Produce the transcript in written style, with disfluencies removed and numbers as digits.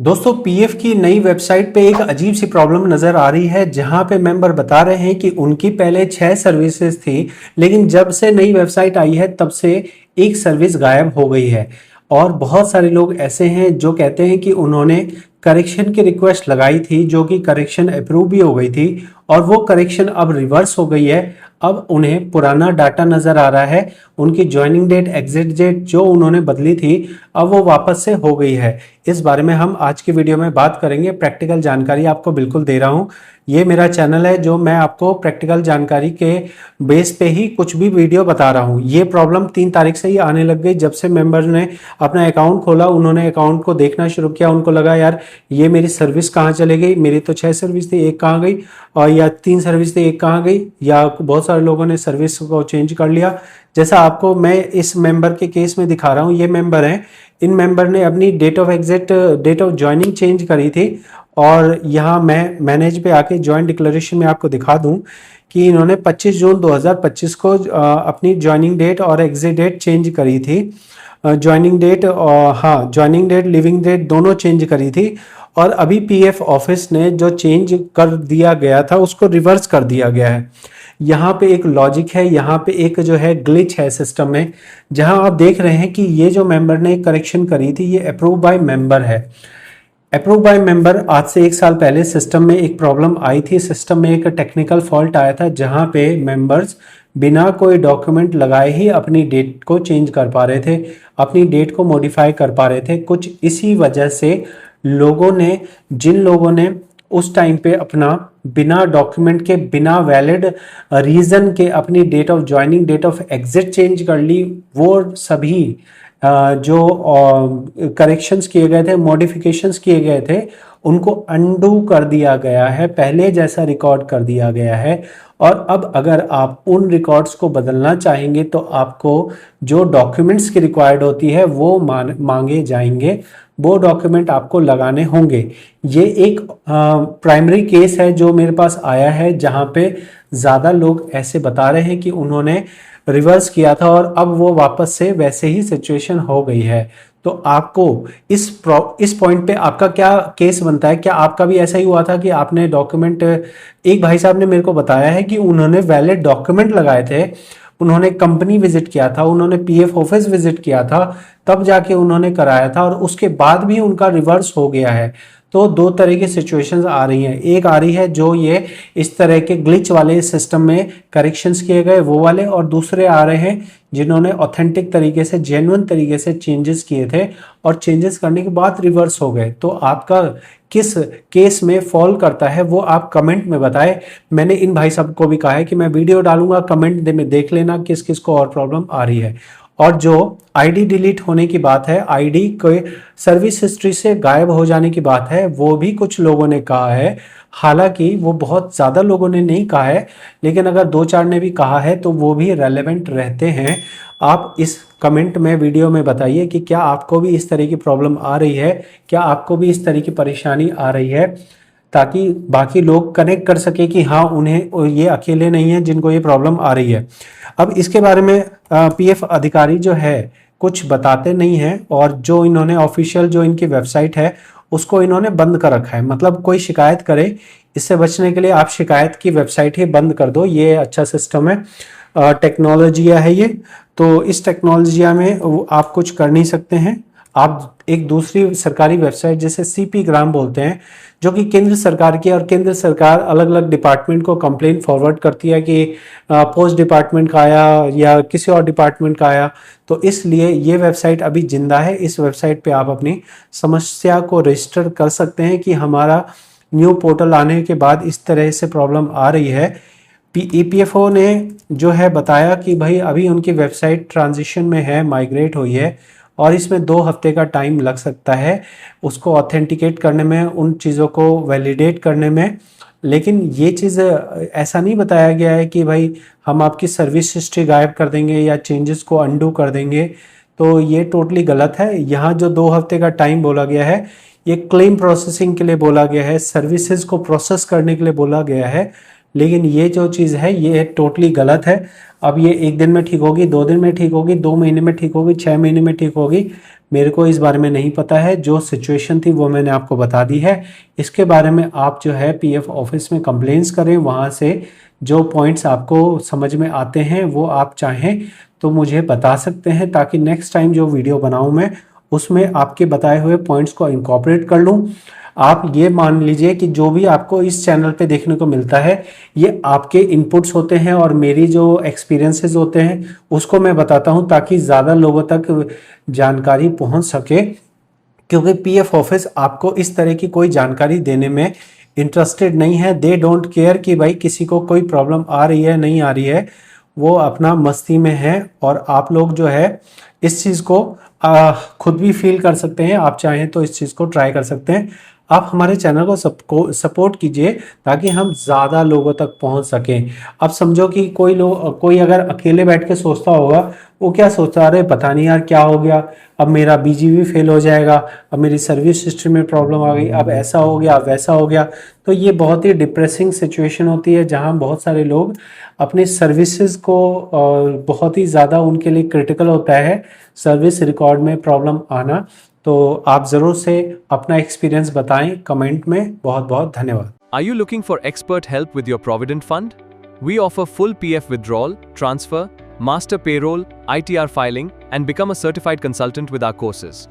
दोस्तों पीएफ की नई वेबसाइट पे एक अजीब सी प्रॉब्लम नज़र आ रही है जहां पे मेंबर बता रहे हैं कि उनकी पहले 6 सर्विसेज थी, लेकिन जब से नई वेबसाइट आई है तब से एक सर्विस गायब हो गई है। और बहुत सारे लोग ऐसे हैं जो कहते हैं कि उन्होंने करेक्शन की रिक्वेस्ट लगाई थी, जो कि करेक्शन अप्रूव भी हो गई थी और वो करेक्शन अब रिवर्स हो गई है। अब उन्हें पुराना डाटा नज़र आ रहा है, उनकी ज्वाइनिंग डेट, एग्जिट डेट जो उन्होंने बदली थी अब वो वापस से हो गई है। इस बारे में हम आज की वीडियो में बात करेंगे। प्रैक्टिकल जानकारी आपको बिल्कुल दे रहा हूँ। ये मेरा चैनल है जो मैं आपको प्रैक्टिकल जानकारी के बेस पे ही कुछ भी वीडियो बता रहा हूँ। ये प्रॉब्लम 3 तारीख से ही आने लग गई। जब से मेंबर ने अपना अकाउंट खोला, उन्होंने अकाउंट को देखना शुरू किया, उनको लगा यार ये मेरी सर्विस कहाँ चले गई, मेरी तो 6 सर्विस थी एक कहाँ गई, और या 3 सर्विस थी एक कहाँ गई, या बहुत सारे लोगों ने सर्विस को चेंज कर लिया। जैसा आपको मैं इस मेंबर के केस में दिखा रहा हूँ, ये मेंबर हैं, इन मेंबर ने अपनी date of exit, date of joining change करी थी। और यहाँ मैं मैनेज पे आके ज्वाइन डिक्लेरेशन में आपको दिखा दूं कि इन्होंने 25 जून 2025 को अपनी ज्वाइनिंग डेट और एग्जिट डेट चेंज करी थी। ज्वाइनिंग डेट और हाँ, ज्वाइनिंग डेट, लिविंग डेट दोनों चेंज करी थी। और अभी पीएफ ऑफिस ने जो चेंज कर दिया गया था उसको रिवर्स कर दिया गया है। यहाँ पे एक लॉजिक है, यहाँ पे एक जो है ग्लिच है सिस्टम में, जहाँ आप देख रहे हैं कि ये जो मेंबर ने करेक्शन करी थी ये अप्रूव बाय मेंबर है। अप्रूव बाय मेंबर आज से 1 साल पहले सिस्टम में एक प्रॉब्लम आई थी, सिस्टम में एक टेक्निकल फॉल्ट आया था जहाँ पे मेंबर्स बिना कोई डॉक्यूमेंट लगाए ही अपनी डेट को चेंज कर पा रहे थे, अपनी डेट को मॉडिफाई कर पा रहे थे। कुछ इसी वजह से लोगों ने, जिन लोगों ने उस टाइम पे अपना बिना डॉक्यूमेंट के, बिना वैलिड रीजन के अपनी date of joining, date of exit change कर ली, वो सभी जो करेक्शंस किए गए थे, मॉडिफिकेशंस किए गए थे, उनको अंडू कर दिया गया है, पहले जैसा रिकॉर्ड कर दिया गया है। और अब अगर आप उन रिकॉर्ड्स को बदलना चाहेंगे तो आपको जो डॉक्यूमेंट्स की रिक्वायर्ड होती है वो मांगे जाएंगे, वो डॉक्यूमेंट आपको लगाने होंगे। ये एक प्राइमरी केस है जो मेरे पास आया है, जहाँ पे ज़्यादा लोग ऐसे बता रहे हैं कि उन्होंने रिवर्स किया था और अब वो वापस से वैसे ही सिचुएशन हो गई है। तो आपको इस पॉइंट पे आपका क्या केस बनता है? क्या आपका भी ऐसा ही हुआ था कि आपने डॉक्यूमेंट, एक भाई साहब ने मेरे को बताया है कि उन्होंने वैलिड डॉक्यूमेंट लगाए थे, उन्होंने कंपनी विजिट किया था, उन्होंने पीएफ ऑफिस विजिट किया था, तब जाके उन्होंने कराया था और उसके बाद भी उनका रिवर्स हो गया है। तो 2 तरह की सिचुएशंस आ रही हैं। एक आ रही है जो ये इस तरह के ग्लिच वाले सिस्टम में करेक्शंस किए गए वो वाले, और दूसरे आ रहे हैं जिन्होंने ऑथेंटिक तरीके से, जेन्युइन तरीके से चेंजेस किए थे और चेंजेस करने के बाद रिवर्स हो गए। तो आपका किस केस में फॉल करता है वो आप कमेंट में बताएं। मैंने इन भाई साहब को भी कहा है कि मैं वीडियो डालूंगा, कमेंट में देख लेना किस किस को और प्रॉब्लम आ रही है। और जो आईडी डिलीट होने की बात है, आईडी के सर्विस हिस्ट्री से गायब हो जाने की बात है, वो भी कुछ लोगों ने कहा है। हालांकि वो बहुत ज़्यादा लोगों ने नहीं कहा है, लेकिन अगर 2-4 ने भी कहा है तो वो भी रेलेवेंट रहते हैं। आप इस कमेंट में, वीडियो में बताइए कि क्या आपको भी इस तरह की प्रॉब्लम आ रही है, क्या आपको भी इस तरह की परेशानी आ रही है, ताकि बाकी लोग कनेक्ट कर सके कि हाँ उन्हें, ये अकेले नहीं है जिनको ये प्रॉब्लम आ रही है। अब इसके बारे में पीएफ अधिकारी जो है कुछ बताते नहीं हैं, और जो इन्होंने ऑफिशियल, जो इनकी वेबसाइट है उसको इन्होंने बंद कर रखा है। मतलब कोई शिकायत करे, इससे बचने के लिए आप शिकायत की वेबसाइट ही बंद कर दो। ये अच्छा सिस्टम है, टेक्नोलॉजिया है ये। तो इस टेक्नोलॉजिया में आप कुछ कर नहीं सकते हैं। आप एक दूसरी सरकारी वेबसाइट जैसे सीपी ग्राम बोलते हैं, जो कि केंद्र सरकार की, और केंद्र सरकार अलग अलग डिपार्टमेंट को कंप्लेन फॉरवर्ड करती है कि पोस्ट डिपार्टमेंट का आया या किसी और डिपार्टमेंट का आया। तो इसलिए ये वेबसाइट अभी जिंदा है। इस वेबसाइट पे आप अपनी समस्या को रजिस्टर कर सकते हैं कि हमारा न्यू पोर्टल आने के बाद इस तरह से प्रॉब्लम आ रही है। ईपीएफओ ने जो है बताया कि भाई अभी उनकी वेबसाइट ट्रांजिशन में है, माइग्रेट हुई है, और इसमें 2 हफ्ते का टाइम लग सकता है उसको ऑथेंटिकेट करने में, उन चीज़ों को वैलिडेट करने में। लेकिन ये चीज़ ऐसा नहीं बताया गया है कि भाई हम आपकी सर्विस हिस्ट्री गायब कर देंगे या चेंजेस को अंडू कर देंगे। तो ये टोटली गलत है। यहाँ जो 2 हफ्ते का टाइम बोला गया है, ये क्लेम प्रोसेसिंग के लिए बोला गया है, सर्विसेज को प्रोसेस करने के लिए बोला गया है। लेकिन ये जो चीज़ है ये टोटली गलत है। अब ये 1 दिन में ठीक होगी, 2 दिन में ठीक होगी, 2 महीने में ठीक होगी, 6 महीने में ठीक होगी, मेरे को इस बारे में नहीं पता है। जो सिचुएशन थी वो मैंने आपको बता दी है। इसके बारे में आप जो है पीएफ ऑफिस में कंप्लेंट्स करें, वहाँ से जो पॉइंट्स आपको समझ में आते हैं वो आप चाहें तो मुझे बता सकते हैं, ताकि नेक्स्ट टाइम जो वीडियो बनाऊं मैं उसमें आपके बताए हुए पॉइंट्स को इनकॉर्पोरेट कर लूं। आप ये मान लीजिए कि जो भी आपको इस चैनल पे देखने को मिलता है ये आपके इनपुट्स होते हैं और मेरी जो एक्सपीरियंसेस होते हैं उसको मैं बताता हूं, ताकि ज़्यादा लोगों तक जानकारी पहुंच सके। क्योंकि पीएफ ऑफिस आपको इस तरह की कोई जानकारी देने में इंटरेस्टेड नहीं है। दे डोंट केयर कि भाई किसी को कोई प्रॉब्लम आ रही है नहीं आ रही है, वो अपना मस्ती में है। और आप लोग जो है इस चीज़ को खुद भी फील कर सकते हैं। आप चाहें तो इस चीज़ को ट्राई कर सकते हैं। आप हमारे चैनल को सपोर्ट कीजिए ताकि हम ज़्यादा लोगों तक पहुंच सकें। अब समझो कि कोई अगर अकेले बैठ के सोचता होगा, वो क्या सोचता, अरे पता नहीं यार क्या हो गया, अब मेरा बीजीवी फेल हो जाएगा, अब मेरी सर्विस हिस्ट्री में प्रॉब्लम आ गई, अब ऐसा हो गया, अब वैसा हो गया। तो ये बहुत ही डिप्रेसिंग सिचुएशन होती है जहां बहुत सारे लोग अपनी सर्विसेज को बहुत ही ज़्यादा उनके लिए क्रिटिकल होता है सर्विस रिकॉर्ड में प्रॉब्लम आना। तो आप ज़रूर से अपना एक्सपीरियंस बताएं कमेंट में। बहुत बहुत धन्यवाद। Are you looking for expert help with your Provident Fund? We offer full PF withdrawal, transfer, master payroll, ITR filing, and become a certified consultant with our courses.